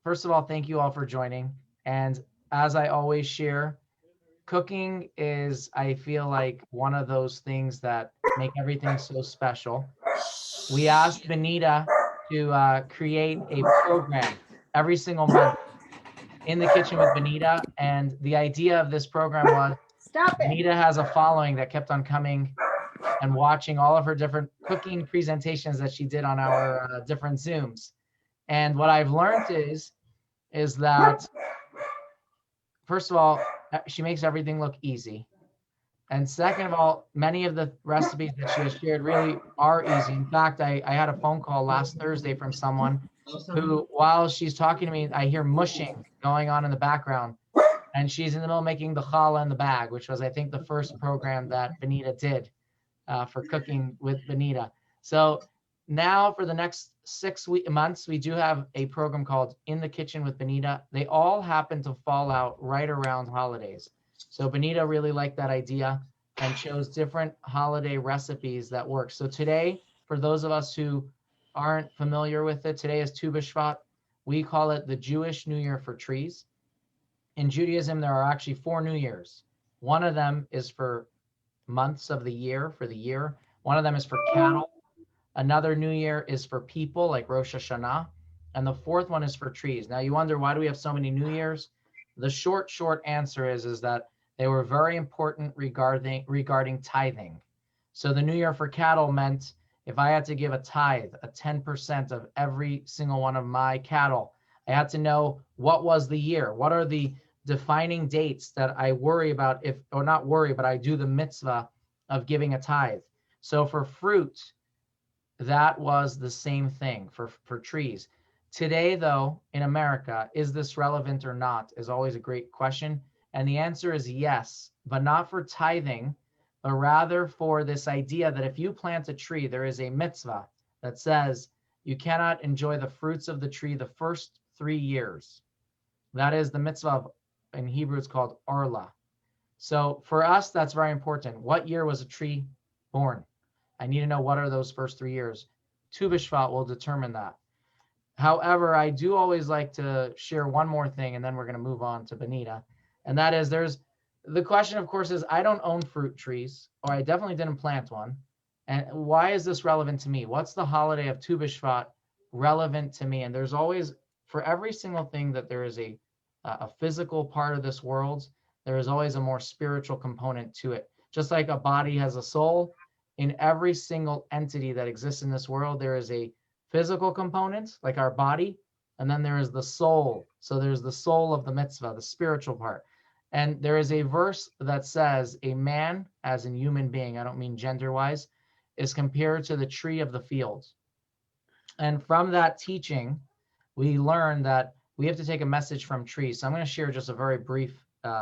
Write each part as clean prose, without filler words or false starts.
first of all, thank you all for joining. And as I always share, cooking is, I feel like, one of those things that make everything so special. We asked Benita to create a program every single month in the kitchen with Benita. And the idea of this program was Stop it. Benita has a following that kept on coming and watching all of her different cooking presentations that she did on our different Zooms. And what I've learned is that, first of all, she makes everything look easy. And second of all, many of the recipes that she has shared really are easy. In fact, I had a phone call last Thursday from someone who, while she's talking to me, I hear mushing going on in the background. And she's in the middle of making the challah in the bag, which was, I think, the first program that Benita did for cooking with Benita. So now for the next months, we do have a program called In the Kitchen with Benita. They all happen to fall out right around holidays. So Benita really liked that idea and chose different holiday recipes that work. So today, for those of us who aren't familiar with it, today is Tu B'Shvat. We call it the Jewish New Year for trees. In Judaism, there are actually 4 New Years. One of them is for months of the year, for the year. One of them is for cattle. Another New Year is for people, like Rosh Hashanah. And the fourth one is for trees. Now you wonder, why do we have so many New Years? The short answer is that they were very important regarding tithing. So the New Year for cattle meant if I had to give a tithe, a 10% of every single one of my cattle, I had to know what was the year. What are the defining dates that I worry about, if, or not worry, but I do the mitzvah of giving a tithe. So for fruit, that was the same thing for trees. Today, though, in America, is this relevant or not is always a great question. And the answer is yes, but not for tithing, but rather for this idea that if you plant a tree, there is a mitzvah that says you cannot enjoy the fruits of the tree the first 3 years. That is the mitzvah of, in Hebrew, it's called Arla. So for us, that's very important. What year was a tree born? I need to know what are those first 3 years. Tu B'Shvat will determine that. However, I do always like to share one more thing, and then we're going to move on to Benita. And that is, the question, of course, is I don't own fruit trees, or I definitely didn't plant one. And why is this relevant to me? What's the holiday of Tu B'Shvat relevant to me? And there's always, for every single thing that there is a physical part of this world, there is always a more spiritual component to it. Just like a body has a soul, in every single entity that exists in this world, there is a physical component, like our body, and then there is the soul. So there's the soul of the mitzvah, the spiritual part. And there is a verse that says a man, as in human being, I don't mean gender-wise, is compared to the tree of the field. And from that teaching, we learn that we have to take a message from trees. So I'm going to share just a very brief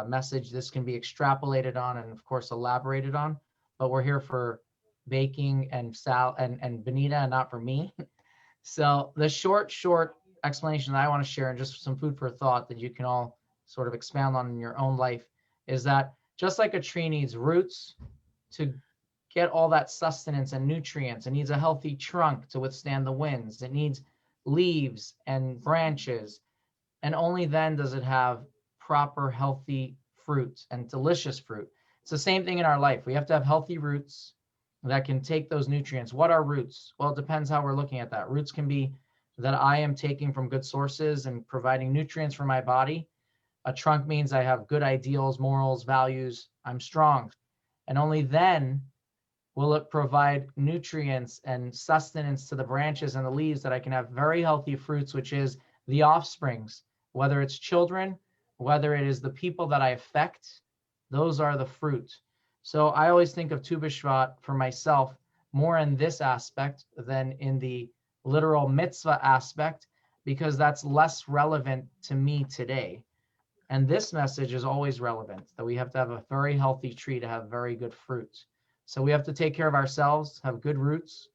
message. This can be extrapolated on and, of course, elaborated on. But we're here for baking and Sal and Benita, and not for me. So the short explanation that I want to share, and just some food for thought that you can all sort of expound on in your own life, is that just like a tree needs roots to get all that sustenance and nutrients, it needs a healthy trunk to withstand the winds, it needs leaves and branches, and only then does it have proper healthy fruit and delicious fruit. It's the same thing in our life. We have to have healthy roots that can take those nutrients. What are roots? Well, it depends how we're looking at that. Roots can be that I am taking from good sources and providing nutrients for my body. A trunk means I have good ideals, morals, values. I'm strong. And only then will it provide nutrients and sustenance to the branches and the leaves that I can have very healthy fruits, which is the offsprings, whether it's children, whether it is the people that I affect, those are the fruit. So I always think of Tu B'Shvat for myself more in this aspect than in the literal mitzvah aspect, because that's less relevant to me today. And this message is always relevant, that we have to have a very healthy tree to have very good fruit. So we have to take care of ourselves, have good roots,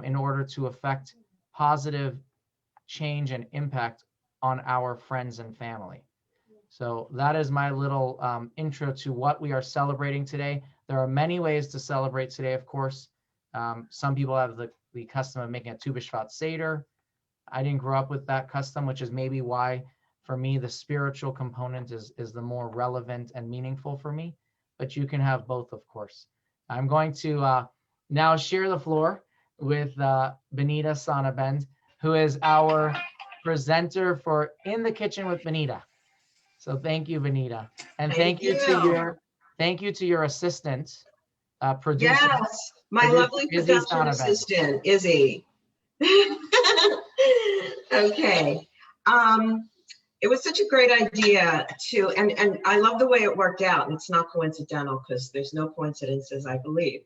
in order to affect positive change and impact on our friends and family. So that is my little intro to what we are celebrating today. There are many ways to celebrate today, of course. Some people have the custom of making a Tu B'Shvat Seder. I didn't grow up with that custom, which is maybe why for me the spiritual component is the more relevant and meaningful for me. But you can have both, of course. I'm going to now share the floor with Benita Sonabend, who is our presenter for In the Kitchen with Benita. So thank you, Benita, and Thank you. thank you to your assistant, producer, Yes, my producer lovely Izzy production Sonabend. assistant, Izzy. Okay. It was such a great idea to, and I love the way it worked out. And it's not coincidental because there's no coincidences, I believe,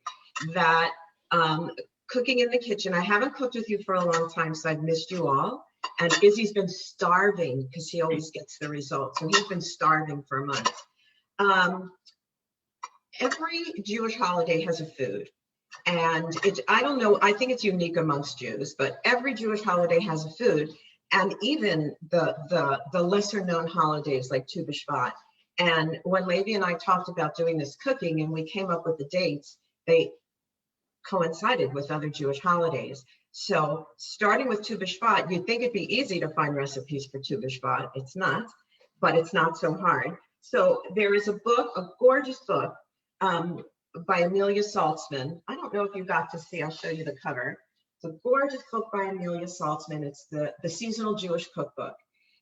that cooking in the kitchen, I haven't cooked with you for a long time, so I've missed you all. And Izzy's been starving because he always gets the results. So he's been starving for a month. Every Jewish holiday has a food. And I don't know, I think it's unique amongst Jews, but every Jewish holiday has a food. And even the lesser known holidays like Tu B'Shvat. And when Levi and I talked about doing this cooking and we came up with the dates, they coincided with other Jewish holidays. So starting with Tu B'Shvat, you'd think it'd be easy to find recipes for Tu B'Shvat. It's not, but it's not so hard. So there is a book, a gorgeous book by Amelia Saltzman. I don't know if you got to see, I'll show you the cover. It's a gorgeous book by Amelia Saltzman. It's the Seasonal Jewish Cookbook.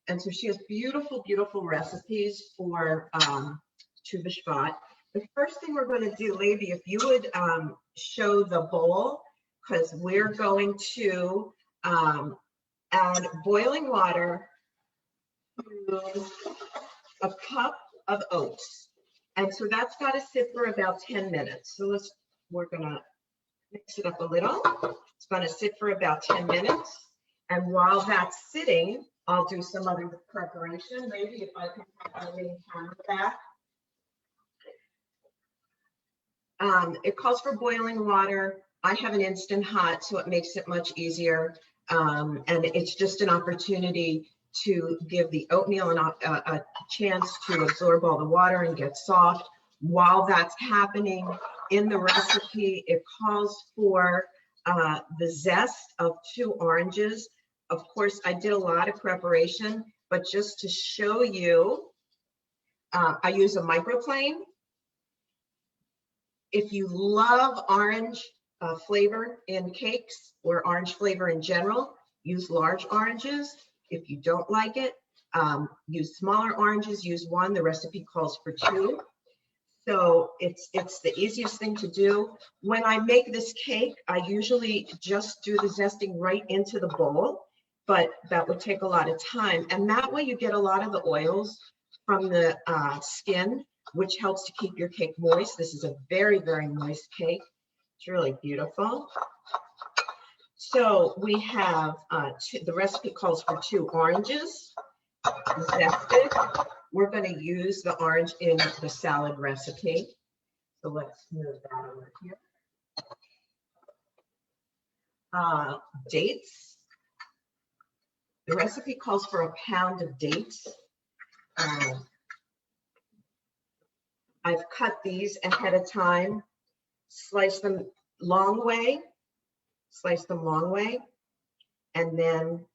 And so she has beautiful, beautiful recipes for Tu B'Shvat. The first thing we're going to do, Levi, if you would show the bowl, because we're going to add boiling water to a cup of oats. And so that's got to sit for about 10 minutes. So we're going to mix it up a little. It's going to sit for about 10 minutes. And while that's sitting, I'll do some other preparation. Maybe if I can have my main camera back. It calls for boiling water. I have an Instant Hot, so it makes it much easier. And it's just an opportunity to give the oatmeal a chance to absorb all the water and get soft. While that's happening in the recipe, it calls for the zest of 2 oranges. Of course, I did a lot of preparation, but just to show you, I use a microplane. If you love orange flavor in cakes or orange flavor in general, use large oranges. If you don't like it, use smaller oranges, use 1. The recipe calls for 2. So it's the easiest thing to do. When I make this cake, I usually just do the zesting right into the bowl, but that would take a lot of time. And that way you get a lot of the oils from the skin, which helps to keep your cake moist. This is a very, very moist cake. It's really beautiful. So we have, the recipe calls for 2 oranges, zested. We're going to use the orange in the salad recipe. So let's move that over here. Dates. The recipe calls for a pound of dates. I've cut these ahead of time, slice them long way, and then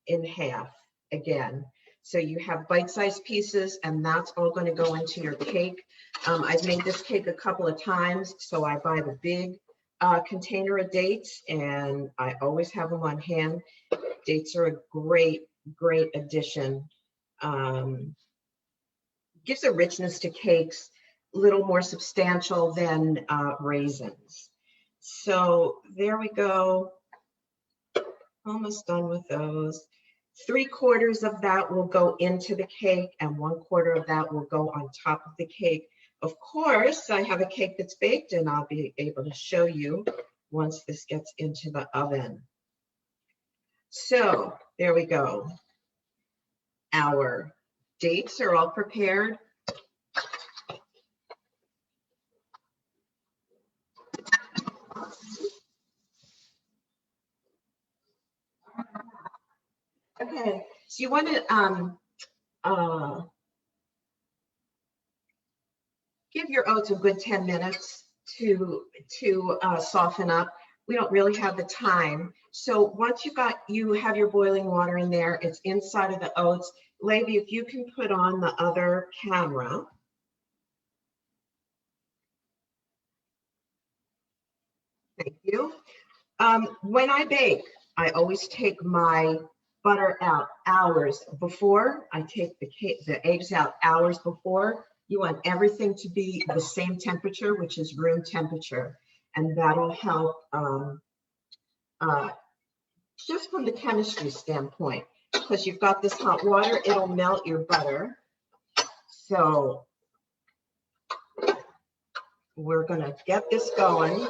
in half again. So you have bite-sized pieces, and that's all going to go into your cake. I've made this cake a couple of times, so I buy the big container of dates, and I always have them on hand. Dates are a great, great addition. Gives a richness to cakes, a little more substantial than raisins. So there we go. Almost done with those. 3/4 of that will go into the cake and 1/4 of that will go on top of the cake. Of course, I have a cake that's baked and I'll be able to show you once this gets into the oven. So there we go. Our dates are all prepared. Okay, so you want to give your oats a good 10 minutes to soften up. we don't really have the time. So once you have your boiling water in there, it's inside of the oats. Levi, if you can put on the other camera. Thank you. When I bake, I always take my butter out hours before. I take the eggs out hours before. You want everything to be the same temperature, which is room temperature, and that'll help just from the chemistry standpoint, because you've got this hot water, it'll melt your butter. So we're gonna get this going.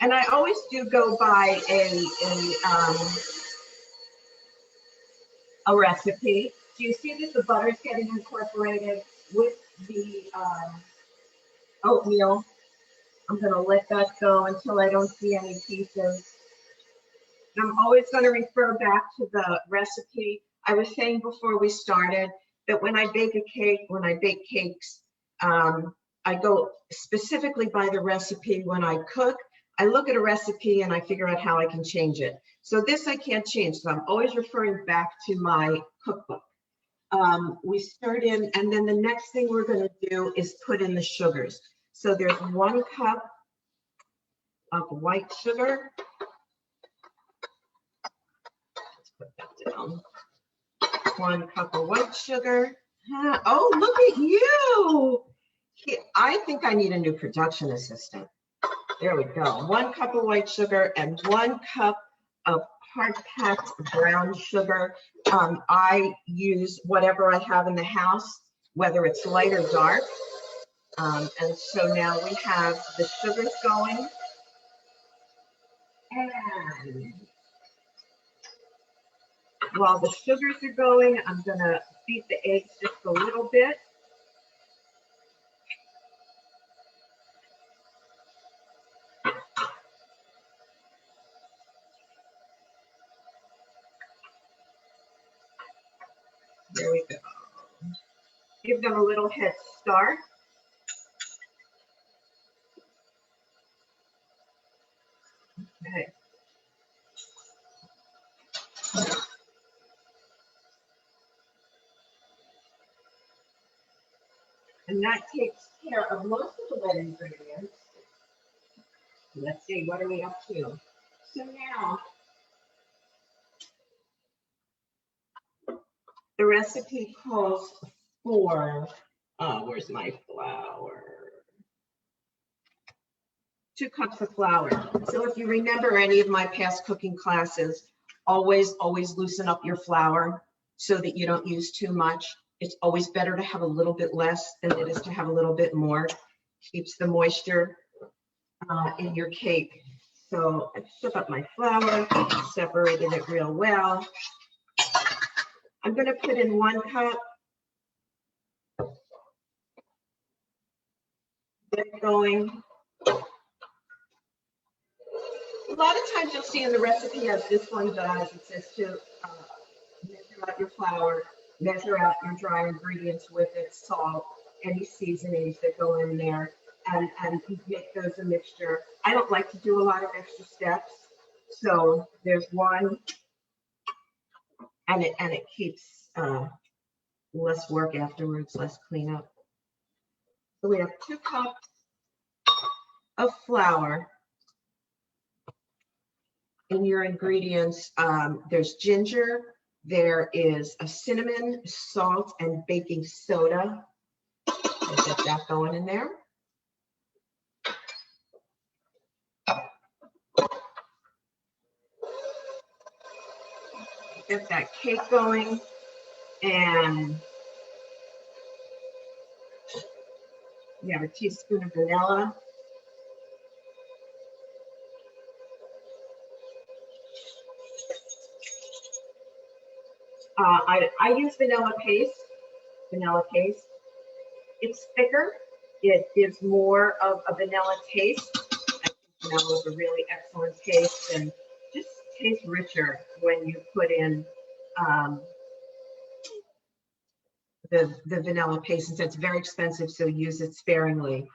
And I always do go by a recipe. Do you see that the butter is getting incorporated with the oatmeal? I'm going to let that go until I don't see any pieces. And I'm always going to refer back to the recipe. I was saying before we started that when I bake a cake, when I bake cakes, I go specifically by the recipe. When I cook, I look at a recipe and I figure out how I can change it. So this I can't change. So I'm always referring back to my cookbook. We stirred in, and then the next thing we're going to do is put in the sugars. So there's 1 cup of white sugar. Let's put that down. 1 cup of white sugar. Oh, look at you. I think I need a new production assistant. There we go. 1 cup of white sugar and 1 cup of hard-packed brown sugar. I use whatever I have in the house, whether it's light or dark. And so now we have the sugars going. And while the sugars are going, I'm going to beat the eggs just a little bit. There we go. Give them a little head start. Okay. And that takes care of most of the wet ingredients. Let's see, what are we up to? So now, the recipe calls for, where's my flour? 2 cups of flour. So if you remember any of my past cooking classes, always loosen up your flour so that you don't use too much. It's always better to have a little bit less than it is to have a little bit more. Keeps the moisture in your cake. So I shook up my flour, separated it real well. I'm going to put in 1 cup. Get going. A lot of times you'll see in the recipe, as this one does, it says to measure out your flour, measure out your dry ingredients with it, salt, any seasonings that go in there, and make those a mixture. I don't like to do a lot of extra steps, so there's one, and it keeps less work afterwards, less cleanup. So we have 2 cups of flour. In your ingredients, there's ginger, there is a cinnamon, salt, and baking soda. I'll get that going in there. Get that cake going, and you have a teaspoon of vanilla. I use vanilla paste. It's thicker. It gives more of a vanilla taste. I think vanilla is a really excellent taste and just tastes richer when you put in the vanilla paste. Since it's very expensive, so use it sparingly.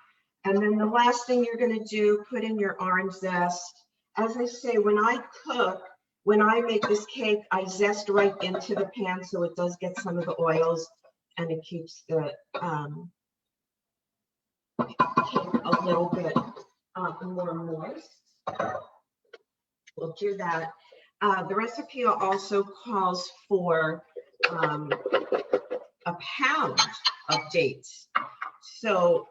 And then the last thing you're going to do, put in your orange zest. As I say, when I cook, when I make this cake, I zest right into the pan so it does get some of the oils and it keeps the cake a little bit more moist. We'll do that. The recipe also calls for a pound of dates. So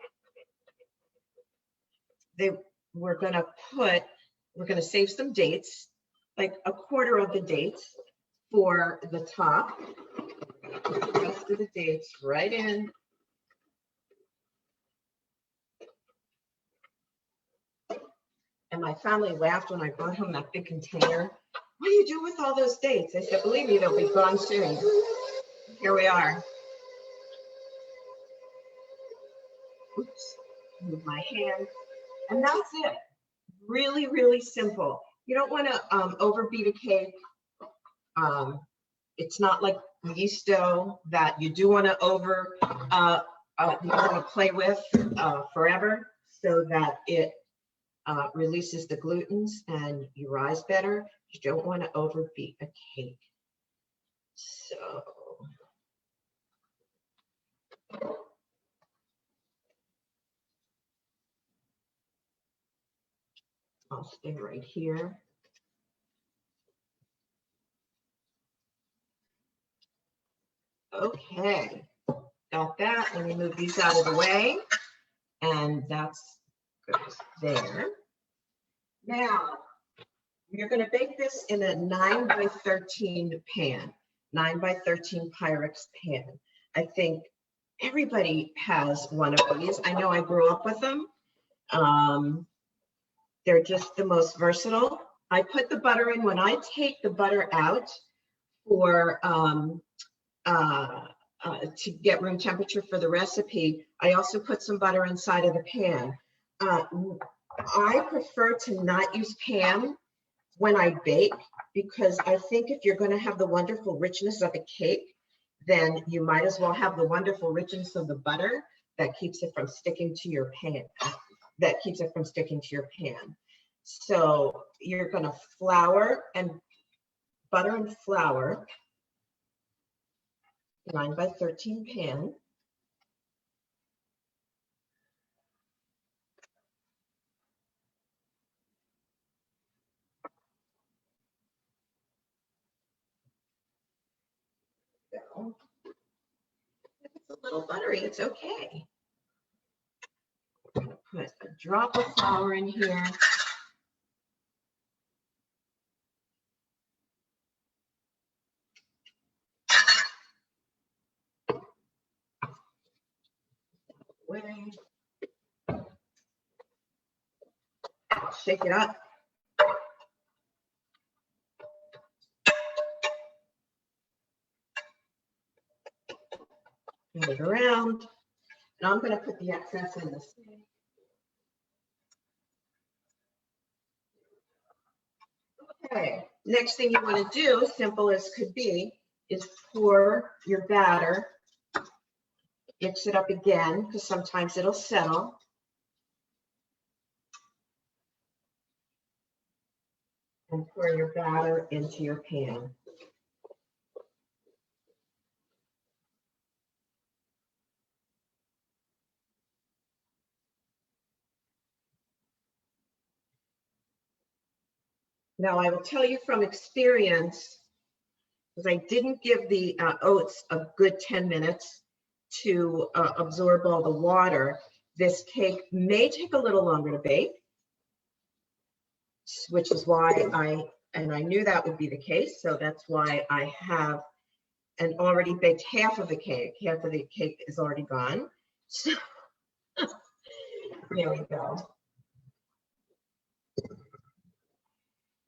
we're going to save some dates, like a quarter of the dates for the top. Put the rest of the dates right in. And my family laughed when I brought home that big container. What do you do with all those dates? I said, believe me, they'll be gone soon. Here we are. Oops, move my hand. And that's it. Really, really simple. You don't want to overbeat a cake. It's not like yeast dough that you do want to you want to play with forever so that it releases the glutens and you rise better. You don't want to overbeat a cake. So I'll stay right here. Okay, got that. Let me move these out of the way. And that's good there. Now, you're going to bake this in a 9 by 13 pan, 9 by 13 Pyrex pan. I think everybody has one of these. I know I grew up with them. They're just the most versatile. I put the butter in. When I take the butter out for to get room temperature for the recipe, I also put some butter inside of the pan. I prefer to not use pan when I bake because I think if you're going to have the wonderful richness of a cake, then you might as well have the wonderful richness of the butter that keeps it from sticking to your pan. So you're going to butter and flour, 9 by 13 pan. So, if it's a little buttery, it's okay. I'm going to put a drop of flour in here. Shake it up. Move it around. And I'm going to put the excess in this. Okay, next thing you want to do, simple as could be, is pour your batter. Mix it up again because sometimes it'll settle. And pour your batter into your pan. Now, I will tell you from experience, because I didn't give the oats a good 10 minutes to absorb all the water, this cake may take a little longer to bake, which is why I knew that would be the case, so that's why I have an already baked half of the cake. Half of the cake is already gone. So there we go.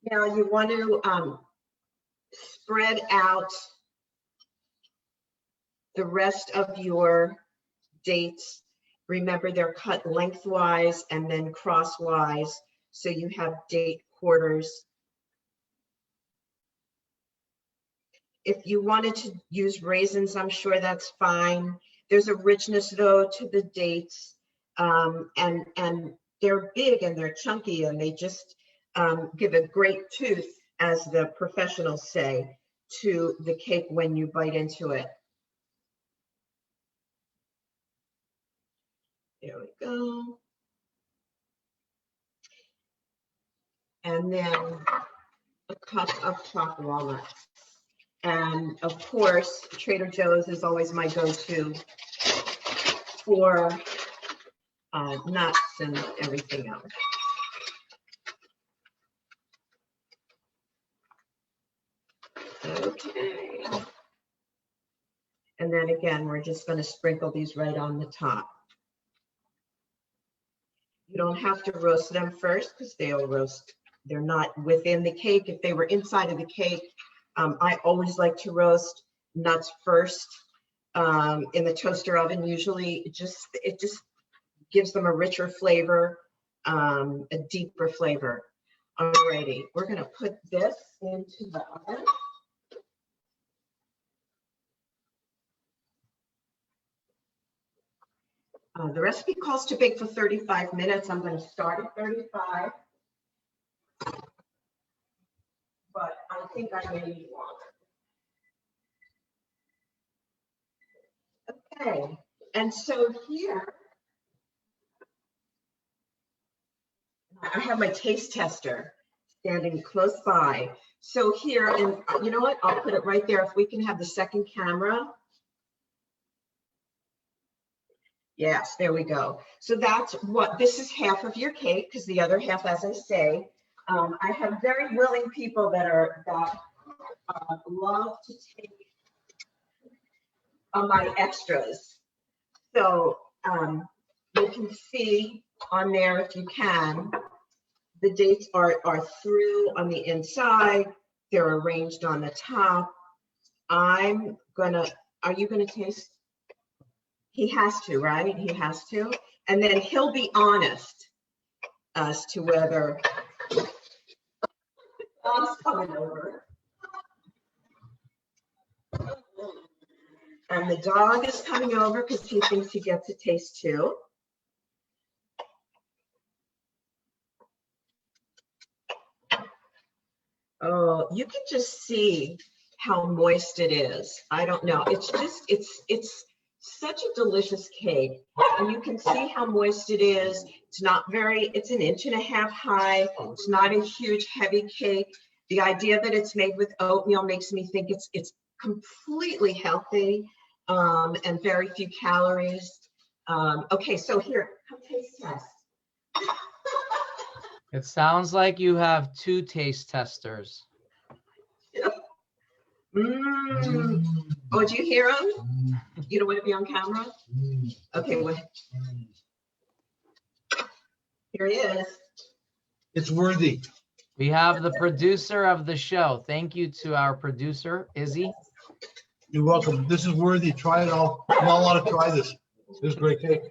Now you want to spread out the rest of your dates. Remember, they're cut lengthwise and then crosswise, so you have date quarters. If you wanted to use raisins, I'm sure that's fine. There's a richness, though, to the dates and they're big and they're chunky and they just give a great tooth, as the professionals say, to the cake when you bite into it. There we go. And then a cup of chopped walnuts. And of course, Trader Joe's is always my go-to for nuts and everything else. Okay. And then again, we're just going to sprinkle these right on the top. You don't have to roast them first because they'll roast. They're not within the cake. If they were inside of the cake, I always like to roast nuts first in the toaster oven. Usually it just gives them a richer flavor, a deeper flavor. Alrighty, we're going to put this into the oven. The recipe calls to bake for 35 minutes. I'm going to start at 35, but I think I may need longer. Okay, and so here, I have my taste tester standing close by. So here, and you know what? I'll put it right there. If we can have the second camera. Yes, there we go. So that's what, this is half of your cake, because the other half, as I say, I have very willing people that love to take my extras. So you can see on there, if you can, the dates are through on the inside. They're arranged on the top. Are you gonna taste? He has to, right? He has to. And then he'll be honest as to whether Tom's coming over. And the dog is coming over because he thinks he gets a taste too. Oh, you can just see how moist it is. I don't know. It's just, it's such a delicious cake, and you can see how moist it is. It's not very, it's 1.5 inches high. It's not a huge heavy cake. The idea that it's made with oatmeal makes me think it's completely healthy and very few calories. Okay, so here, come taste test. It sounds like you have 2 taste testers. Yep. Oh, do you hear him? You don't want to be on camera? Okay, wait. Here he is. It's worthy. We have the producer of the show. Thank you to our producer, Izzy. You're welcome. This is worthy. Try it all. You all want to try this. This is great cake.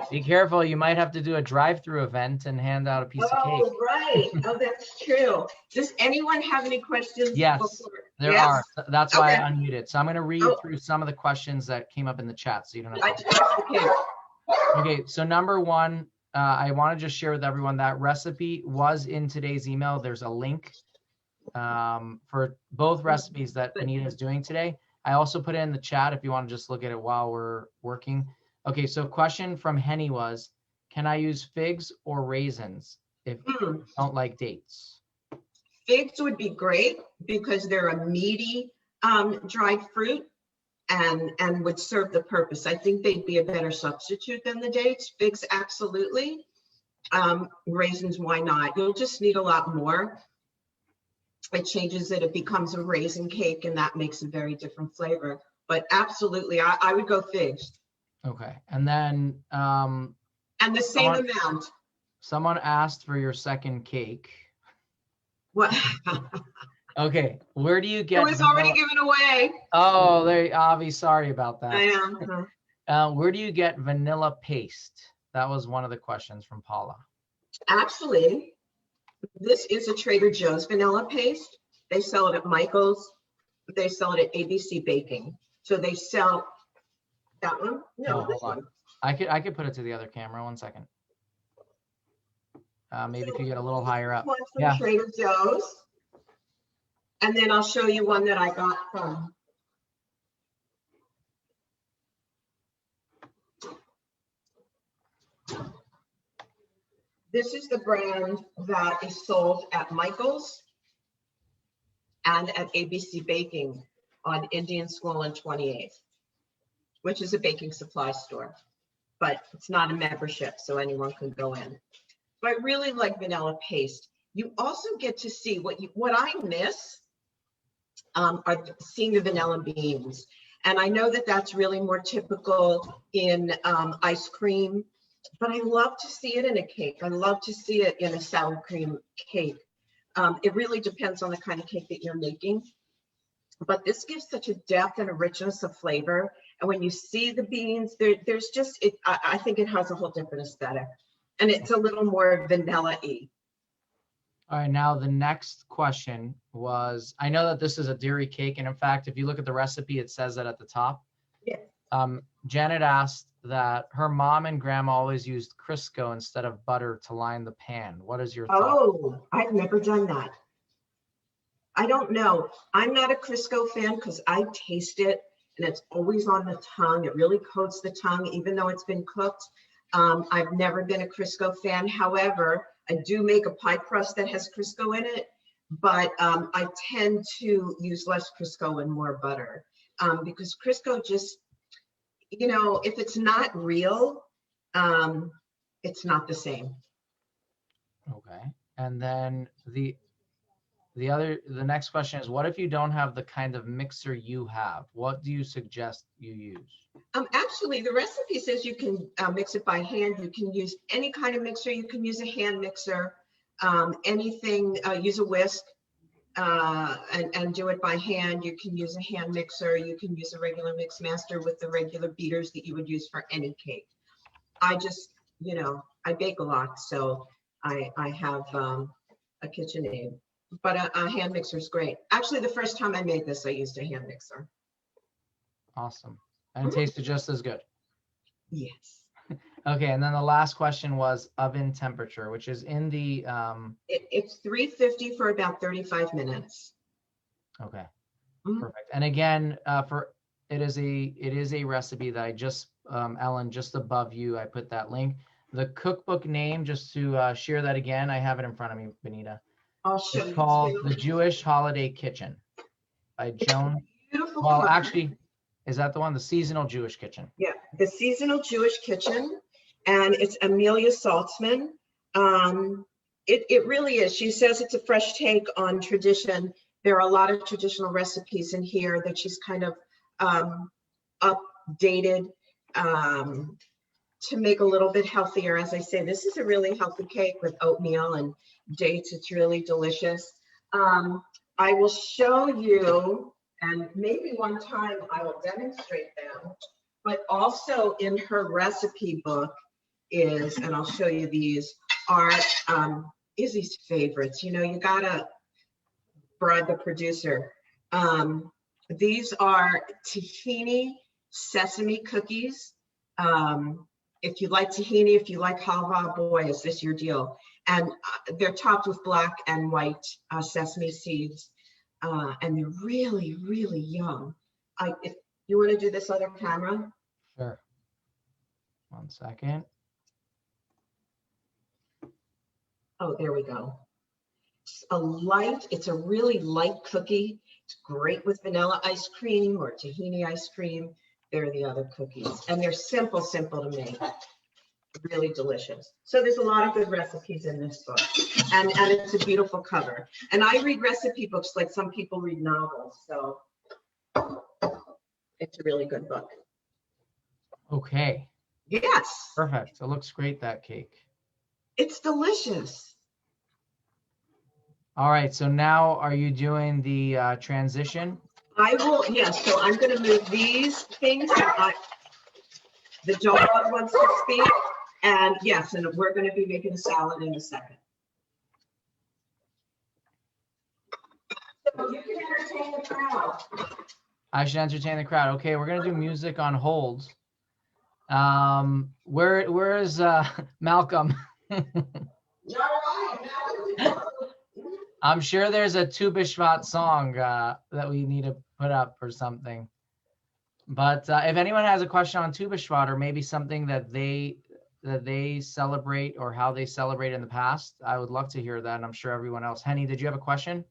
Be careful. You might have to do a drive-through event and hand out a piece of cake. Oh, right. Oh, that's true. Does anyone have any questions? Yes, before? there Yes? are. That's why Okay. I unmuted. So I'm going to read through some of the questions that came up in the chat, so you don't have to. Okay. Okay, so number one, I want to just share with everyone that recipe was in today's email. There's a link for both recipes that Benita is doing today. I also put it in the chat if you want to just look at it while we're working. Okay, so question from Henny was, can I use figs or raisins if you don't like dates? Figs would be great because they're a meaty dried fruit and would serve the purpose. I think they'd be a better substitute than the dates. Figs, absolutely. Raisins, why not? You'll just need a lot more. It changes it. It becomes a raisin cake, and that makes a very different flavor. But absolutely, I would go figs. Okay, and then and the same amount. Someone asked for your second cake. What? Okay, where do you get? It was already given away. Oh, Avi, sorry about that. I know. Where do you get vanilla paste? That was one of the questions from Paula. Actually, this is a Trader Joe's vanilla paste. They sell it at Michael's. They sell it at ABC Baking. So they sell that one. No, this one. I could put it to the other camera. 1 second. Maybe if you get a little higher up. One from Yeah. Trader Joe's. And then I'll show you one that I got from. This is the brand that is sold at Michael's and at ABC Baking on Indian School and 28th, which is a baking supply store, but it's not a membership, so anyone can go in. But I really like vanilla paste. You also get to see what I miss are seeing the vanilla beans. And I know that that's really more typical in ice cream, but I love to see it in a cake. I love to see it in a sour cream cake. It really depends on the kind of cake that you're making. But this gives such a depth and a richness of flavor. And when you see the beans, there's just, I think it has a whole different aesthetic. And it's a little more vanilla-y. All right, now the next question was, I know that this is a dairy cake, and in fact, if you look at the recipe, it says that at the top. Yeah. Janet asked that her mom and grandma always used Crisco instead of butter to line the pan. What is your thought? Oh, I've never done that. I don't know. I'm not a Crisco fan because I taste it and it's always on the tongue. It really coats the tongue, even though it's been cooked. I've never been a Crisco fan. However, I do make a pie crust that has Crisco in it, but I tend to use less Crisco and more butter because Crisco just, you know, if it's not real, it's not the same. Okay. And then the next question is, what if you don't have the kind of mixer you have? What do you suggest you use? Actually, the recipe says you can mix it by hand. You can use any kind of mixer. You can use a hand mixer, anything, use a whisk and do it by hand. You can use a hand mixer. You can use a regular mix master with the regular beaters that you would use for any cake. I just, you know, I bake a lot, so I have a KitchenAid. But a hand mixer is great. Actually, the first time I made this, I used a hand mixer. Awesome. And it tasted just as good. Yes. Okay, and then the last question was oven temperature, which is in the It's 350 for about 35 minutes. Okay. Perfect. And again, it is a recipe that I just Ellen, just above you, I put that link. The cookbook name, just to share that again, I have it in front of me, Benita. I'll show you. It's called The Jewish Holiday Kitchen by Joan. Beautiful. Well, cover. actually, is that the one? The Seasonal Jewish Kitchen. Yeah, The Seasonal Jewish Kitchen, and it's Amelia Saltzman. It really is. She says it's a fresh take on tradition. There are a lot of traditional recipes in here that she's kind of updated to make a little bit healthier. As I say, this is a really healthy cake with oatmeal and dates. It's really delicious. I will show you, and maybe one time I will demonstrate them, but also in her recipe book is, and I'll show you these, are Izzy's favorites. You know, you gotta bribe the producer. These are tahini sesame cookies. If you like tahini, if you like halva, boy, is this your deal. And they're topped with black and white sesame seeds. And they're really, really yum. If you want to do this other camera. Sure. 1 second. Oh, there we go. It's a really light cookie. It's great with vanilla ice cream or tahini ice cream. They're the other cookies. And they're simple to make. Really delicious. So there's a lot of good recipes in this book. And it's a beautiful cover. And I read recipe books like some people read novels. So it's a really good book. Okay. Yes. Perfect. It looks great, that cake. It's delicious. All right. So now are you doing the transition? I will, yes. So I'm going to move these things. The dog wants to speak. And yes, and we're going to be making a salad in a second. So you can entertain the crowd. I should entertain the crowd. Okay, we're going to do music on hold. Where is Malcolm? I'm sure there's a Tu B'Shvat song that we need to put up or something. But if anyone has a question on Tu B'Shvat or maybe something that they celebrate or how they celebrate in the past, I would love to hear that. And I'm sure everyone else. Henny, did you have a question?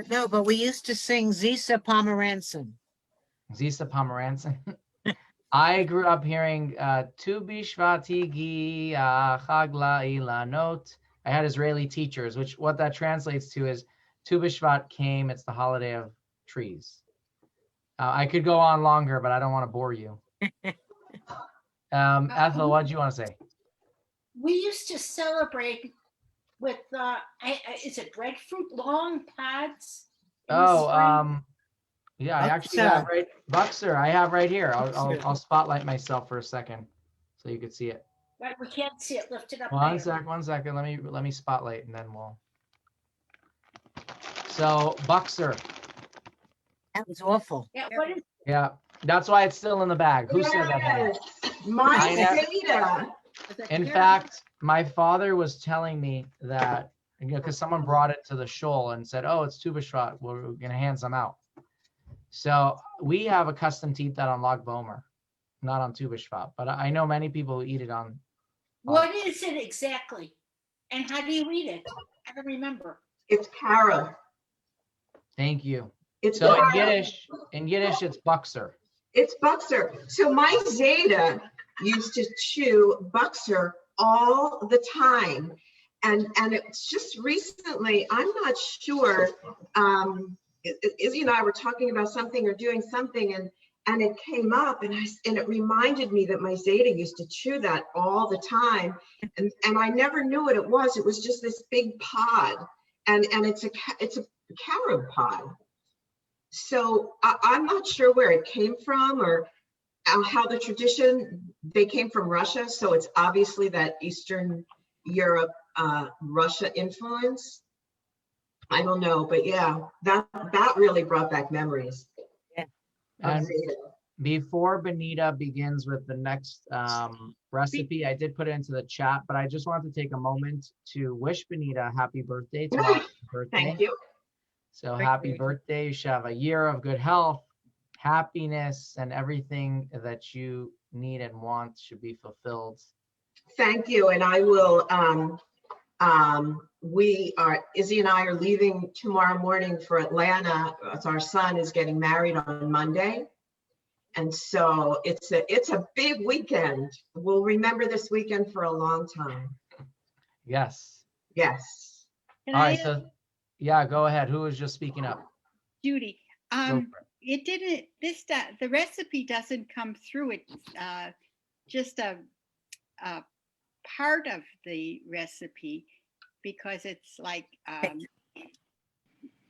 No, but we used to sing Zisa Pomerantzen. Zisa Pomerantzen. I grew up hearing Tu B'Shvat Higi Chag La'ilanot. I had Israeli teachers, which what that translates to is Tu B'Shvat came, it's the holiday of trees. I could go on longer, but I don't want to bore you. Ethel, what did you want to say? We used to celebrate with, is it breadfruit long pods? Yeah, I actually have right, Buxer, I have right here. I'll spotlight myself for a second so you could see it. Right, we can't see it. Lift it up. One second. Let me spotlight and then we'll. So Buxer. That was awful. Yeah, what is? Yeah, that's why it's still in the bag. Who said that? Henry? My data. In fact, my father was telling me that, because someone brought it to the shul and said, "Oh, it's Tu B'Shvat. We're gonna hand some out." So we have a custom to eat that on Lag Bomer, not on Tu B'Shvat. But I know many people who eat it on. What is it exactly? And how do you eat it? I don't remember. It's para. Thank you. It's So para. in Yiddish, it's Buxer. It's Buxer. So my Zeta used to chew Buxer all the time. And it's just recently, I'm not sure, Izzy and I were talking about something or doing something and it came up and it reminded me that my Zeta used to chew that all the time. And I never knew what it was. It was just this big pod and it's a carob pod. So I'm not sure where it came from or how the tradition, they came from Russia. So it's obviously that Eastern Europe, Russia influence. I don't know, but yeah, that really brought back memories. Yeah. And before Benita begins with the next recipe, I did put it into the chat, but I just wanted to take a moment to wish Benita a happy birthday. Tomorrow's her birthday. Thank you. So happy birthday. You should have a year of good health, happiness, and everything that you need and want should be fulfilled. Thank you. And I will, Izzy and I are leaving tomorrow morning for Atlanta. Our son is getting married on Monday. And so it's a big weekend. We'll remember this weekend for a long time. Yes. Yes. Can All I right. So yeah, go ahead. Who was just speaking up? Judy, Go for it. it didn't, the recipe doesn't come through. It's just a part of the recipe because it's like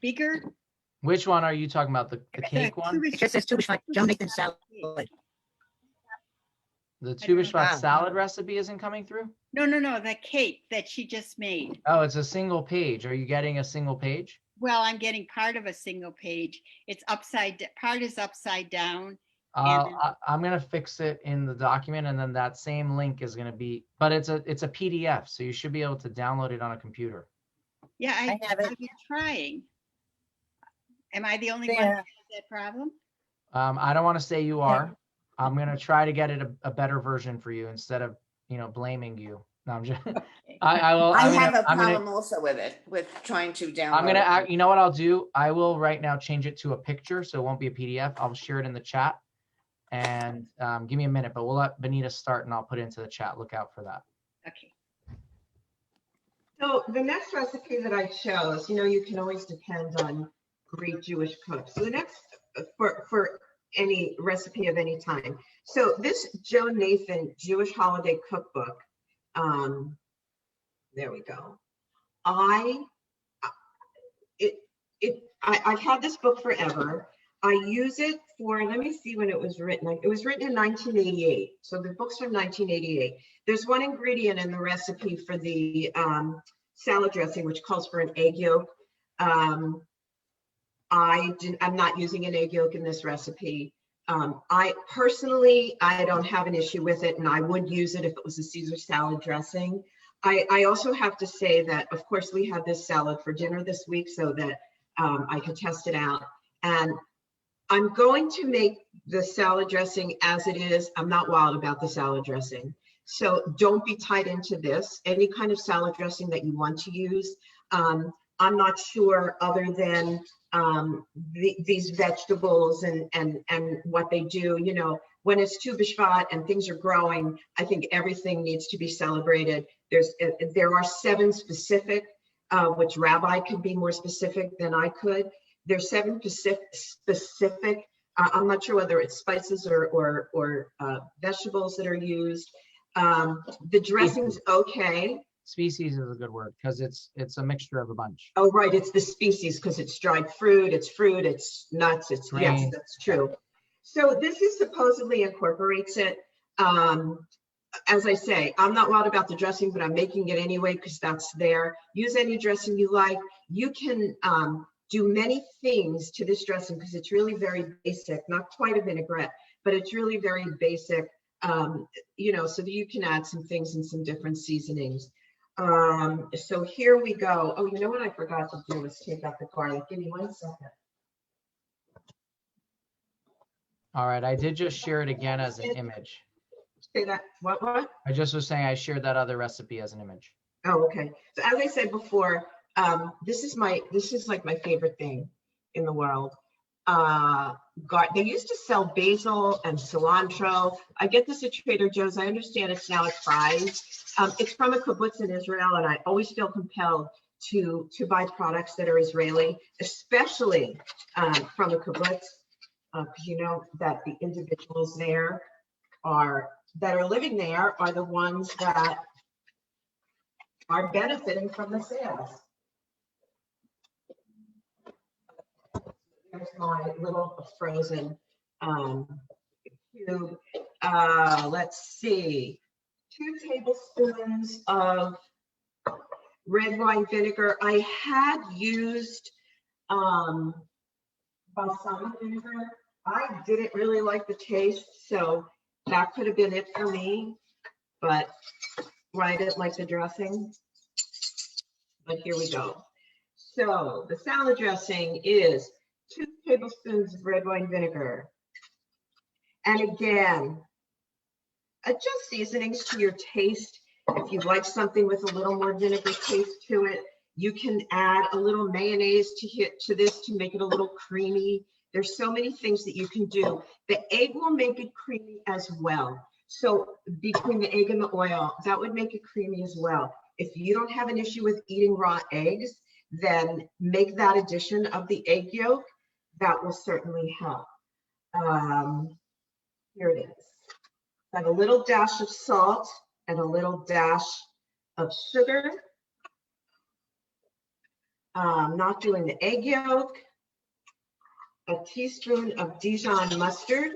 bigger. Which one are you talking about? The cake one? It just says Tu B'Shvat Jonathan salad. The Tu B'Shvat Wow. salad recipe isn't coming through? No, the cake that she just made. Oh, it's a single page. Are you getting a single page? Well, I'm getting part of a single page. It's part is upside down. I'm gonna fix it in the document, and then that same link is gonna be. But it's a PDF, so you should be able to download it on a computer. Yeah, I have it. I've been trying. Am I the only one Yeah. that has that problem? I don't want to say you are. I'm gonna try to get it a better version for you instead of blaming you. No, I'm just. I will. I I'm have gonna, a I'm gonna- problem also with it, with trying to download. I'm gonna it. act, you know what I'll do? I will right now change it to a picture, so it won't be a PDF. I'll share it in the chat, and give me a minute. But we'll let Benita start, and I'll put it into the chat. Look out for that. Okay. So the next recipe that I chose, you can always depend on great Jewish cooks. So the next for any recipe of any time. So this Joe Nathan Jewish holiday cookbook. There we go. I've had this book forever. I use it for, let me see when it was written. It was written in 1988. So the book's from 1988. There's one ingredient in the recipe for the salad dressing, which calls for an egg yolk. I'm not using an egg yolk in this recipe. I personally, I don't have an issue with it, and I would use it if it was a Caesar salad dressing. I also have to say that, of course, we had this salad for dinner this week so that I could test it out. And I'm going to make the salad dressing as it is. I'm not wild about the salad dressing. So don't be tied into this. Any kind of salad dressing that you want to use. I'm not sure, other than these vegetables and what they do, you know, when it's Tu B'Shvat and things are growing, I think everything needs to be celebrated. There are 7 specific, which Rabbi could be more specific than I could. There's 7 specific, I'm not sure whether it's spices or vegetables that are used. The dressing's okay. Species is a good word because it's a mixture of a bunch. Oh, right, it's the species because it's dried fruit, it's nuts, it's Grain. yes, that's true. So this is supposedly incorporates it. As I say, I'm not wild about the dressing, but I'm making it anyway because that's there. Use any dressing you like. You can do many things to this dressing because it's really very basic, not quite a vinaigrette, but it's really very basic, you know, so that you can add some things and some different seasonings. So here we go. Oh, you know what I forgot to do was take out the garlic. Give me 1 second. All right, I did just share it again as an image. Say that, what? I just was saying I shared that other recipe as an image. Oh, okay. So as I said before, this is like my favorite thing in the world. They used to sell basil and cilantro. I get this at Trader Joe's. I understand it's now at Fry's. It's from a kibbutz in Israel, and I always feel compelled to buy products that are Israeli, especially from a kibbutz, because you know that the individuals there that are living there are the ones that are benefiting from the sales. Here's my little frozen cube. Let's see, 2 tablespoons of red wine vinegar. I had used balsamic vinegar. I didn't really like the taste, so that could have been it for me, but I didn't like the dressing. But here we go. So the salad dressing is 2 tablespoons of red wine vinegar. And again, adjust seasonings to your taste. If you like something with a little more vinegar taste to it, you can add a little mayonnaise to this to make it a little creamy. There's so many things that you can do. The egg will make it creamy as well. So between the egg and the oil, that would make it creamy as well. If you don't have an issue with eating raw eggs, then make that addition of the egg yolk. That will certainly help. Here it is. Got a little dash of salt and a little dash of sugar. Not doing the egg yolk. A teaspoon of Dijon mustard.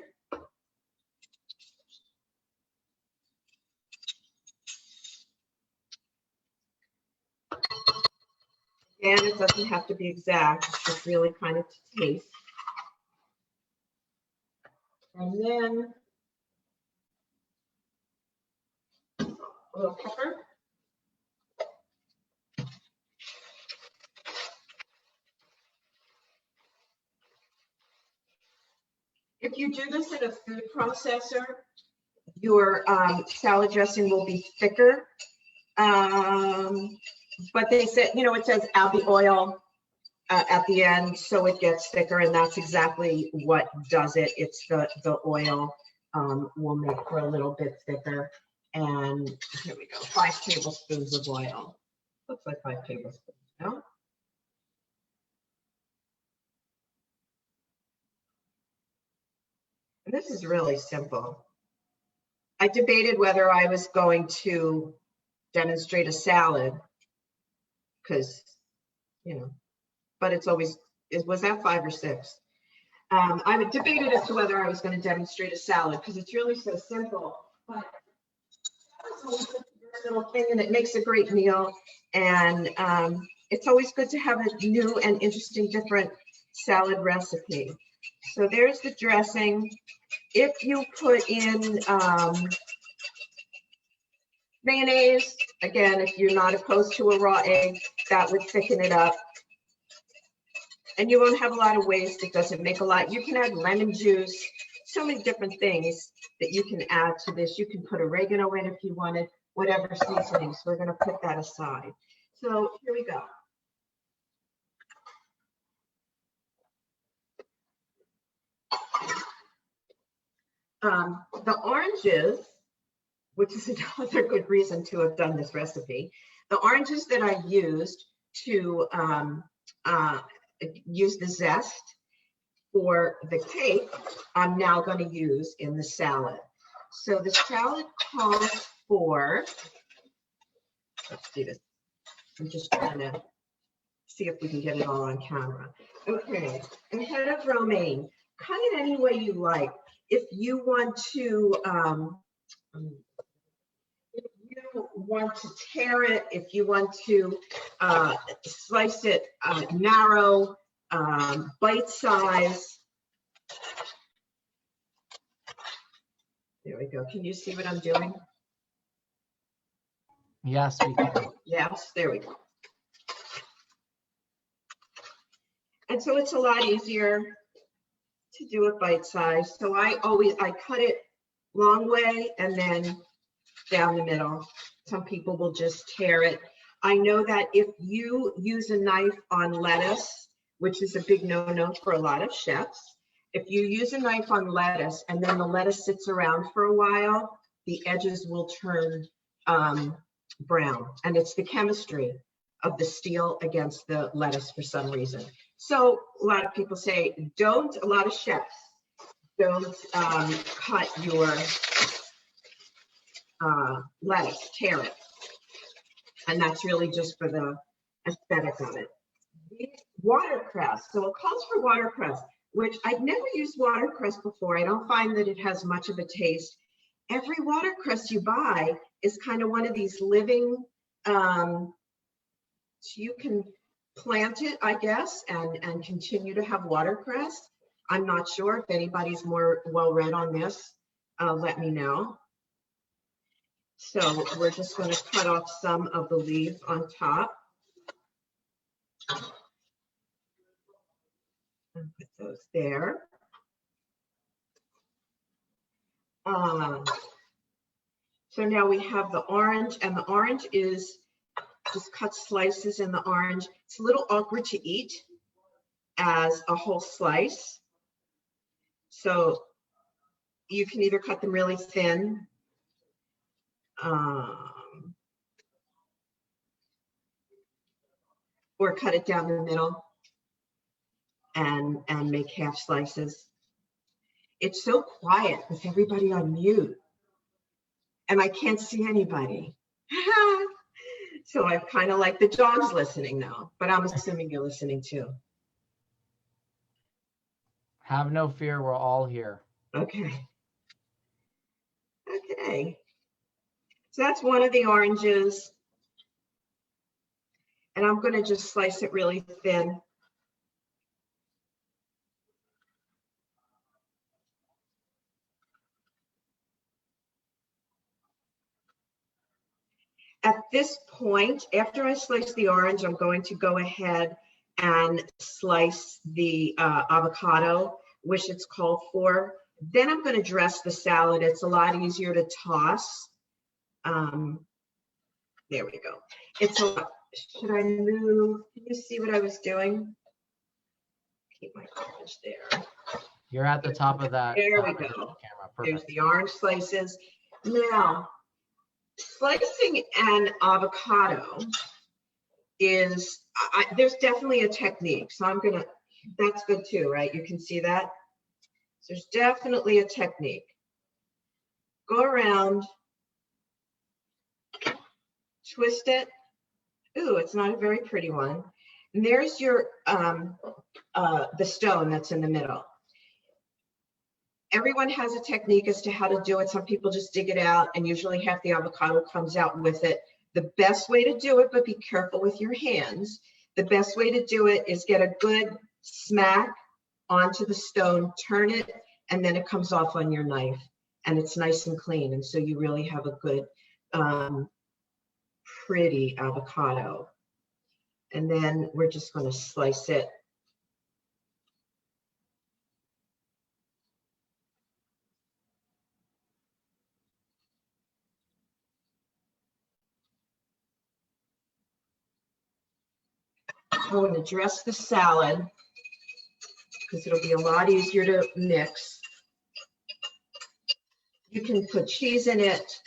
And it doesn't have to be exact, it's just really kind of to taste. And then a little pepper. If you do this in a food processor, your salad dressing will be thicker. But they said, you know, it says add the oil at the end, so it gets thicker, and that's exactly what does it. It's the oil will make for a little bit thicker. And here we go, 5 tablespoons of oil. Looks like 5 tablespoons, no? And this is really simple. I debated whether I was going to demonstrate a salad, because, you know, but it's always, was that 5 or 6? I debated as to whether I was going to demonstrate a salad because it's really so simple, but it's a little thing and it makes a great meal. And it's always good to have a new and interesting, different salad recipe. So there's the dressing. If you put in mayonnaise, again, if you're not opposed to a raw egg, that would thicken it up. And you won't have a lot of waste. It doesn't make a lot. You can add lemon juice, so many different things that you can add to this. You can put oregano in if you wanted, whatever seasonings. We're going to put that aside. So here we go. The oranges, which is another good reason to have done this recipe, the oranges that I used to use the zest for the cake, I'm now going to use in the salad. So the salad calls for, let's do this. I'm just trying to see if we can get it all on camera. Okay, a head of romaine. Cut it any way you like. If you want to, tear it, if you want to slice it narrow, bite size. There we go. Can you see what I'm doing? Yes, we can. Yes, there we go. And so it's a lot easier to do it bite size. So I cut it long way and then down the middle. Some people will just tear it. I know that if you use a knife on lettuce, which is a big no-no for a lot of chefs, if you use a knife on lettuce and then the lettuce sits around for a while, the edges will turn brown. And it's the chemistry of the steel against the lettuce for some reason. So a lot of people say, a lot of chefs don't cut your lettuce, tear it. And that's really just for the aesthetic of it. Watercress, so it calls for watercress, which I've never used watercress before. I don't find that it has much of a taste. Every watercress you buy is kind of one of these living, so you can plant it, I guess, and continue to have watercress. I'm not sure. If anybody's more well-read on this, let me know. So we're just going to cut off some of the leaves on top. And put those there. So now we have the orange, and the orange is just cut slices in the orange. It's a little awkward to eat as a whole slice. So you can either cut them really thin, or cut it down the middle and make half slices. It's so quiet with everybody on mute and I can't see anybody. So I kind of like the dog's listening now, but I'm assuming you're listening too. Have no fear, we're all here. Okay. Okay. So that's one of the oranges. And I'm going to just slice it really thin. At this point, after I slice the orange, I'm going to go ahead and slice the avocado, which it's called for. Then I'm going to dress the salad. It's a lot easier to toss. There we go. It's a lot. Should I move? Can you see what I was doing? Keep my orange there. You're at the top of that. There we go. Camera. There's Perfect. the orange slices. Now, slicing an avocado is, there's definitely a technique. So I'm gonna, that's good too, right? You can see that. So there's definitely a technique. Go around, twist it. Ooh, it's not a very pretty one. And there's your, the stone that's in the middle. Everyone has a technique as to how to do it. Some people just dig it out and usually half the avocado comes out with it. The best way to do it, but be careful with your hands. The best way to do it is get a good smack onto the stone, turn it, and then it comes off on your knife, and it's nice and clean. And so you really have a good, pretty avocado. And then we're just going to slice it. I'm going to dress the salad because it'll be a lot easier to mix. You can put cheese in it.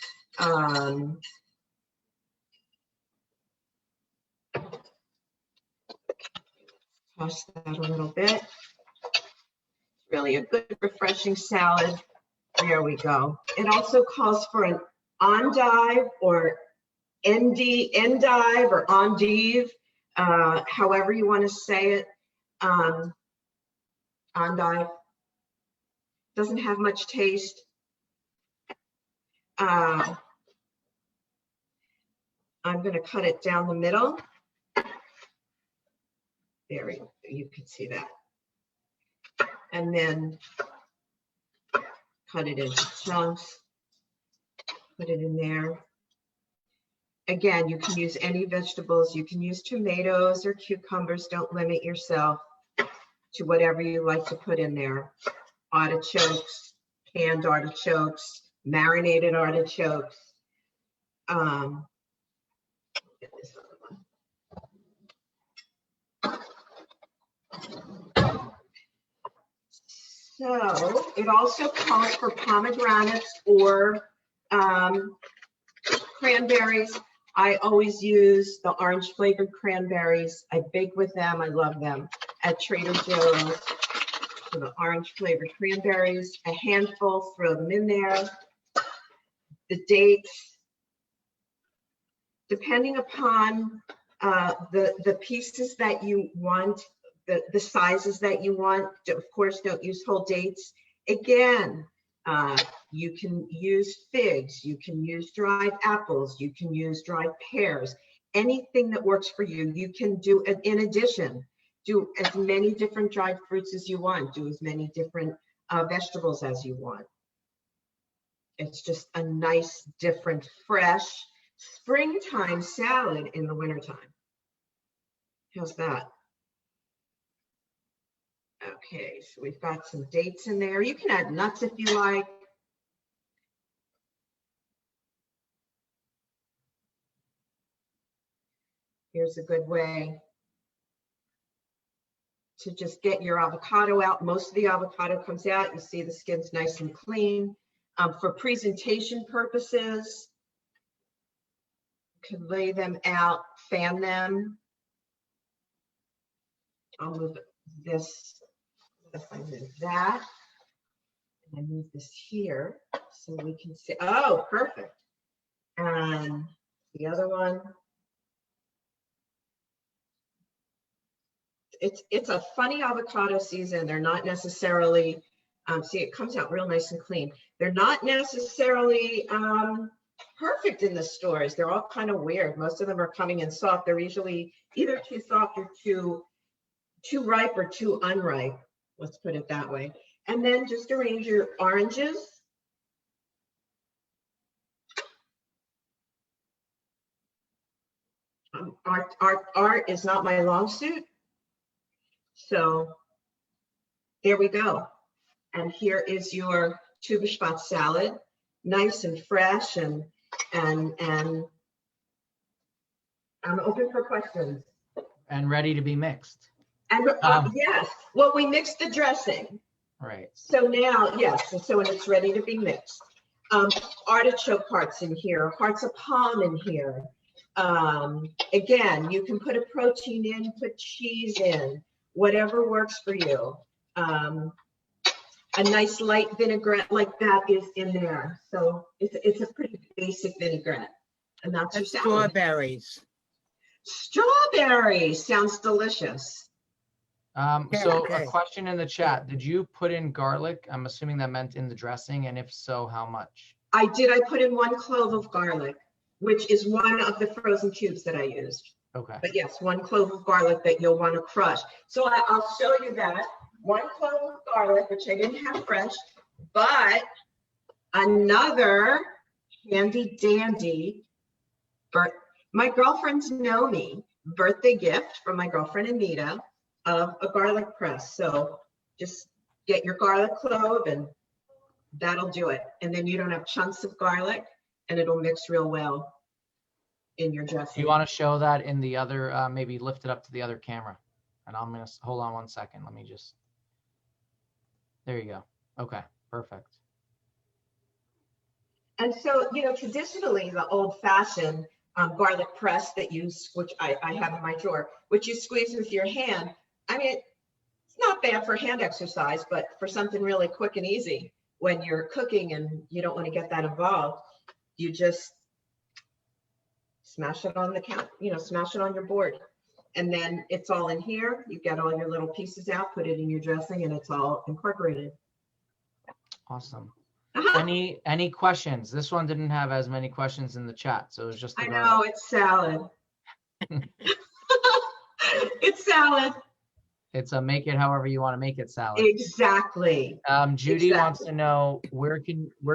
Toss that a little bit. Really a good, refreshing salad. There we go. It also calls for an endive or endive or endive, however you want to say it. Endive doesn't have much taste. I'm going to cut it down the middle. There we go. You can see that. And then cut it into chunks. Put it in there. Again, you can use any vegetables. You can use tomatoes or cucumbers. Don't limit yourself to whatever you like to put in there. Artichokes, canned artichokes, marinated artichokes. Get this other one. So it also calls for pomegranates or cranberries. I always use the orange flavored cranberries. I bake with them. I love them at Trader Joe's. So the orange flavored cranberries, a handful, throw them in there. The dates, depending upon the pieces that you want, the sizes that you want. Of course, don't use whole dates. Again, you can use figs, you can use dried apples, you can use dried pears, anything that works for you. You can do, in addition, do as many different dried fruits as you want, do as many different vegetables as you want. It's just a nice, different, fresh springtime salad in the wintertime. How's that? Okay, so we've got some dates in there. You can add nuts if you like. Here's a good way to just get your avocado out. Most of the avocado comes out. You see the skin's nice and clean. For presentation purposes, you can lay them out, fan them. I'll move this. If I move that, and I move this here so we can see. Oh, perfect. And the other one. It's a funny avocado season. They're not necessarily, see, it comes out real nice and clean. They're not necessarily perfect in the stores. They're all kind of weird. Most of them are coming in soft. They're usually either too soft or too ripe or too unripe. Let's put it that way. And then just arrange your oranges. Art is not my long suit. So there we go. And here is your Tubespatz salad, nice and fresh, and I'm open for questions. And ready to be mixed. And yes, well, we mixed the dressing. Right. So now, yes, and so when it's ready to be mixed. Artichoke hearts in here, hearts of palm in here. Again, you can put a protein in, put cheese in, whatever works for you. A nice light vinaigrette like that is in there. So it's a pretty basic vinaigrette. And that's your salad. Strawberries. Strawberries sounds delicious. So okay. a question in the chat, did you put in garlic? I'm assuming that meant in the dressing, and if so, how much? I did. I put in 1 clove of garlic, which is one of the frozen cubes that I used. Okay. But yes, 1 clove of garlic that you'll want to crush. So I'll show you that. 1 clove of garlic, which I didn't have fresh, but another handy dandy, my girlfriends know me, birthday gift from my girlfriend Anita of a garlic press. So just get your garlic clove and that'll do it. And then you don't have chunks of garlic and it'll mix real well in your dressing. You want to show that in the other, maybe lift it up to the other camera. And I'm going to, hold on 1 second. Let me just, there you go. Okay, perfect. And so, you know, traditionally the old fashioned garlic press that you, which I have in my drawer, which you squeeze with your hand. I mean, it's not bad for hand exercise, but for something really quick and easy when you're cooking and you don't want to get that involved, you just smash it on the count, you know, smash it on your board. And then it's all in here. You get all your little pieces out, put it in your dressing, and it's all incorporated. Awesome. Uh-huh. Any questions? This one didn't have as many questions in the chat, so it was just the I garlic. know, it's salad. It's salad. It's a make it however you want to make it salad. Exactly. Judy wants Exactly. to know where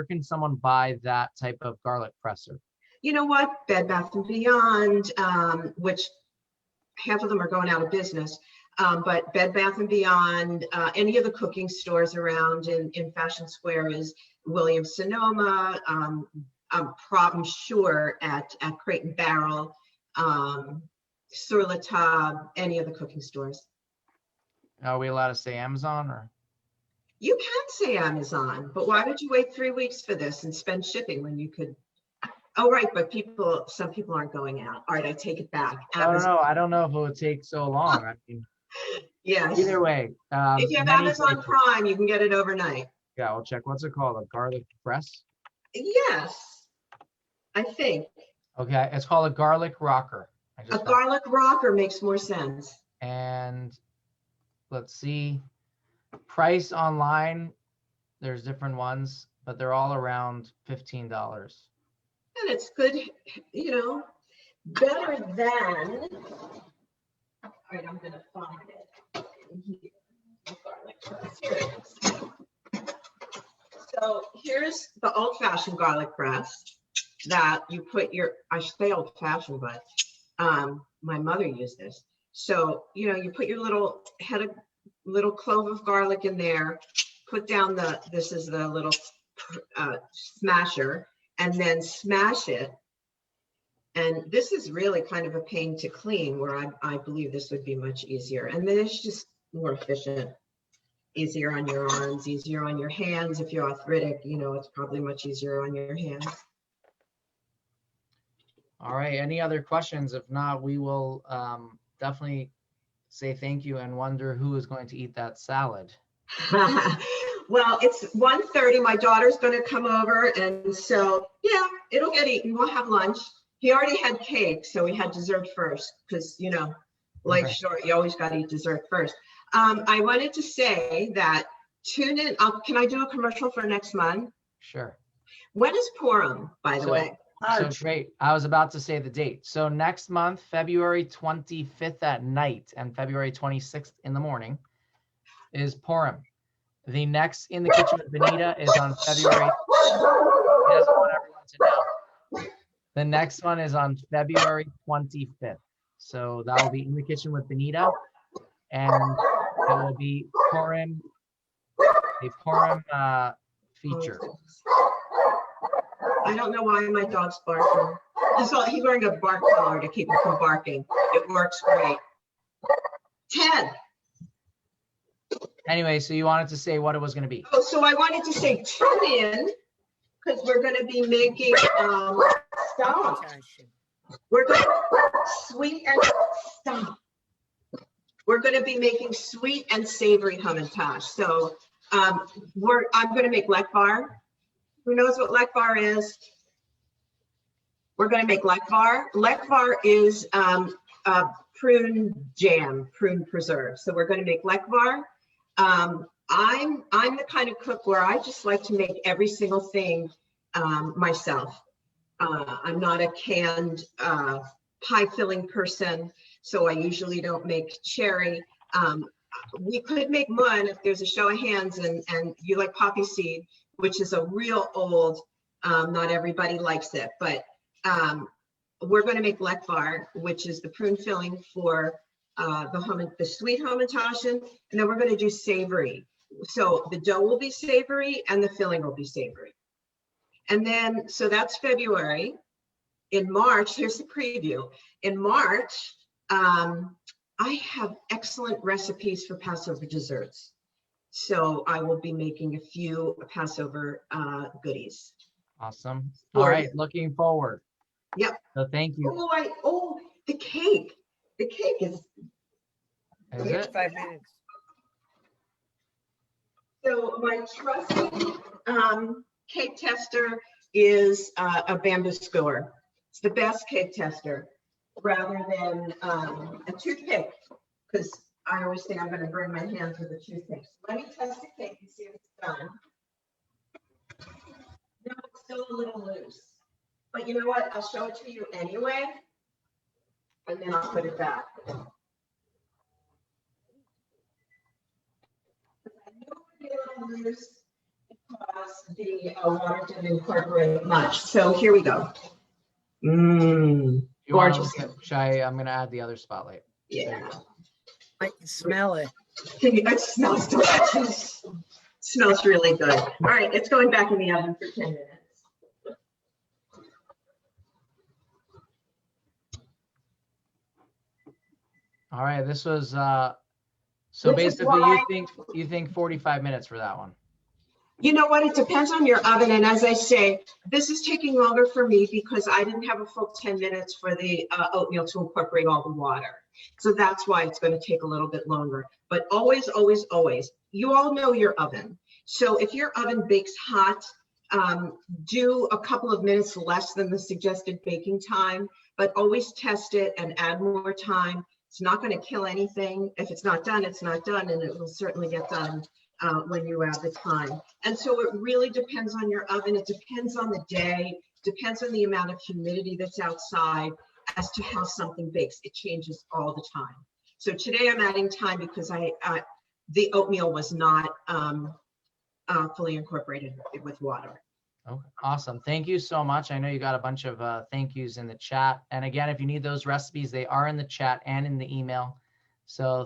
can someone buy that type of garlic presser? You know what? Bed Bath & Beyond, which half of them are going out of business, but Bed Bath & Beyond, any of the cooking stores around in Fashion Square is Williams Sonoma, I'm sure at Crate and Barrel, Sur La Table, any of the cooking stores. Are we allowed to say Amazon or? You can say Amazon, but why would you wait 3 weeks for this and spend shipping when you could? Oh, right, but some people aren't going out. All right, I take it back. Amazon. I don't know if it would take so long. I mean, Yes. either way. If you have many Amazon places. Prime, you can get it overnight. Yeah, I'll check. What's it called? A garlic press? Yes, I think. Okay, it's called a garlic rocker. I A just found- garlic rocker makes more sense. And let's see. Price online, there's different ones, but they're all around $15. And it's good, you know, better than, all right, I'm gonna find it in here. The garlic press. Here it is. So here's the old-fashioned garlic press that you put your, I say old-fashioned, but my mother used this. So, you know, you put your little clove of garlic in there, put down this is the little smasher, and then smash it. And this is really kind of a pain to clean, where I believe this would be much easier. And then it's just more efficient, easier on your arms, easier on your hands. If you're arthritic, you know, it's probably much easier on your hands. All right, any other questions? If not, we will definitely say thank you and wonder who is going to eat that salad. Well, it's 1:30. My daughter's going to come over, and so yeah, it'll get eaten. We'll have lunch. He already had cake, so we had dessert first because, you know, life's short. You always got to eat dessert first. I wanted to say that tune in. Can I do a commercial for next month? Sure. When is Purim, by the way? So great. I was about to say the date. So next month, February 25th at night and February 26th in the morning is Purim. The next In the Kitchen with Benita is on February. He doesn't want everyone to know. The next one is on February 25th. So that will be In the Kitchen with Benita. And it will be Purim, a Purim feature. I don't know why my dog's barking. He's wearing a bark collar to keep him from barking. It works great. 10. Anyway, so you wanted to say what it was going to be. Oh, so I wanted to say tune in because we're going to be making stop. We're going to sweet and stop. We're going to be making sweet and savory hamantash. So I'm going to make lekvar. Who knows what lekvar is? We're going to make lekvar. Lekvar is prune jam, prune preserve. So we're going to make lekvar. I'm the kind of cook where I just like to make every single thing myself. I'm not a canned pie filling person, so I usually don't make cherry. We could make mud if there's a show of hands and you like poppy seed, which is a real old, not everybody likes it, but we're going to make lekvar, which is the prune filling for the sweet hamantaschen, and then we're going to do savory. So the dough will be savory and the filling will be savory. And then, so that's February. In March, here's the preview. In March, I have excellent recipes for Passover desserts. So I will be making a few Passover goodies. Awesome. All right, looking forward. Yep. So thank you. Oh, the cake. The cake is it? 5 minutes. So my trusty cake tester is a bamboo skewer. It's the best cake tester rather than a toothpick, because I always think I'm going to burn my hands with a toothpick. So let me test the cake and see if it's done. No, it's still a little loose. But you know what? I'll show it to you anyway, and then I'll put it back. I knew it would be a little loose because the water didn't incorporate much. So here we go. You want Gorgeous. to I'm going to add the other spotlight. Yeah. I can smell it. It smells delicious. Smells really good. All right, it's going back in the oven for 10 minutes. All right, this was so Which is basically why- you think 45 minutes for that one. You know what? It depends on your oven. And as I say, this is taking longer for me because I didn't have a full 10 minutes for the oatmeal to incorporate all the water. So that's why it's going to take a little bit longer. But always, always, always, you all know your oven. So if your oven bakes hot, do a couple of minutes less than the suggested baking time, but always test it and add more time. It's not going to kill anything. If it's not done, it's not done, and it will certainly get done when you add the time. And so it really depends on your oven. It depends on the day, depends on the amount of humidity that's outside as to how something bakes. It changes all the time. So today I'm adding time because the oatmeal was not fully incorporated with water. Okay, awesome. Thank you so much. I know you got a bunch of thank yous in the chat. And again, if you need those recipes, they are in the chat and in the email. So